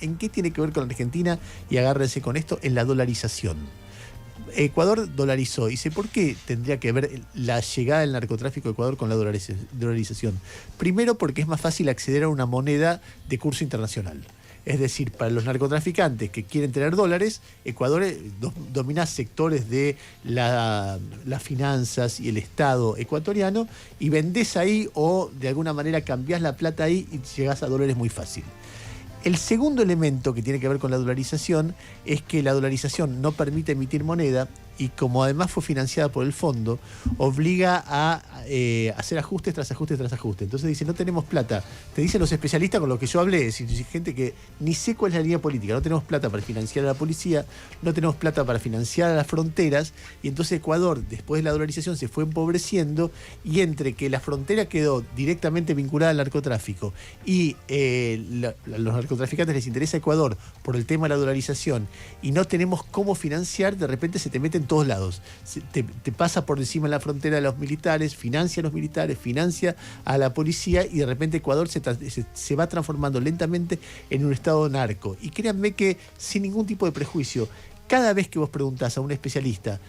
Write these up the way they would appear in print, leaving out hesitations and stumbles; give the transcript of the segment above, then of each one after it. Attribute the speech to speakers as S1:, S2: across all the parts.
S1: ¿En qué tiene que ver con la Argentina? Y agárrense con esto, en la dolarización. Ecuador dolarizó. Dice, ¿por qué tendría que ver la llegada del narcotráfico a Ecuador con la dolarización? Primero, porque es más fácil acceder a una moneda de curso internacional. Es decir, para los narcotraficantes que quieren tener dólares, Ecuador domina sectores de las finanzas y el Estado ecuatoriano y vendés ahí o de alguna manera cambiás la plata ahí y llegás a dólares muy fácil. El segundo elemento que tiene que ver con la dolarización es que la dolarización no permite emitir moneda y como además fue financiada por el fondo, obliga a hacer ajustes tras ajustes tras ajustes. Entonces dice, no tenemos plata. Te dicen los especialistas con los que yo hablé, es decir, gente que ni sé cuál es la línea política, no tenemos plata para financiar a la policía, no tenemos plata para financiar a las fronteras, y entonces Ecuador, después de la dolarización, se fue empobreciendo, y entre que la frontera quedó directamente vinculada al narcotráfico y los narcotraficantes les interesa a Ecuador por el tema de la dolarización, y no tenemos cómo financiar, de repente se te mete en todos lados. Te pasa por encima de la frontera de los militares, financia a los militares, financia a la policía, y de repente Ecuador se va transformando lentamente en un estado narco. Y créanme que sin ningún tipo de prejuicio, cada vez que vos preguntás a un especialista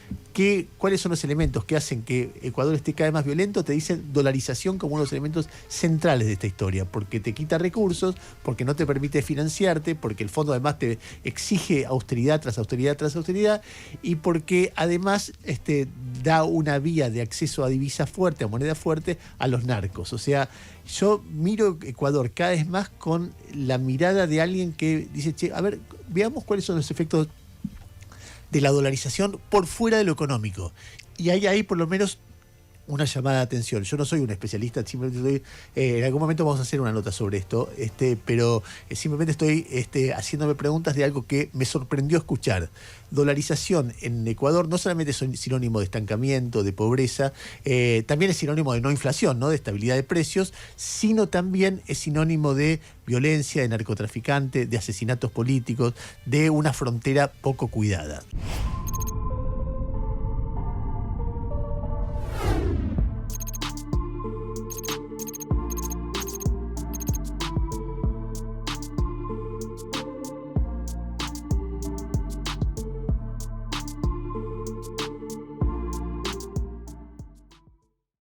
S1: cuáles son los elementos que hacen que Ecuador esté cada vez más violento, te dicen dolarización como uno de los elementos centrales de esta historia, porque te quita recursos, porque no te permite financiarte, porque el fondo además te exige austeridad tras austeridad tras austeridad, y porque además da una vía de acceso a divisa fuerte, a moneda fuerte, a los narcos. O sea, yo miro Ecuador cada vez más con la mirada de alguien que dice, che, a ver, veamos cuáles son los efectos de la dolarización por fuera de lo económico. Y hay ahí por lo menos una llamada de atención. Yo no soy un especialista, simplemente estoy, en algún momento vamos a hacer una nota sobre esto, pero simplemente estoy haciéndome preguntas de algo que me sorprendió escuchar. Dolarización en Ecuador no solamente es sinónimo de estancamiento, de pobreza, también es sinónimo de no inflación, ¿no? De estabilidad de precios, sino también es sinónimo de violencia, de narcotraficante, de asesinatos políticos, de una frontera poco cuidada.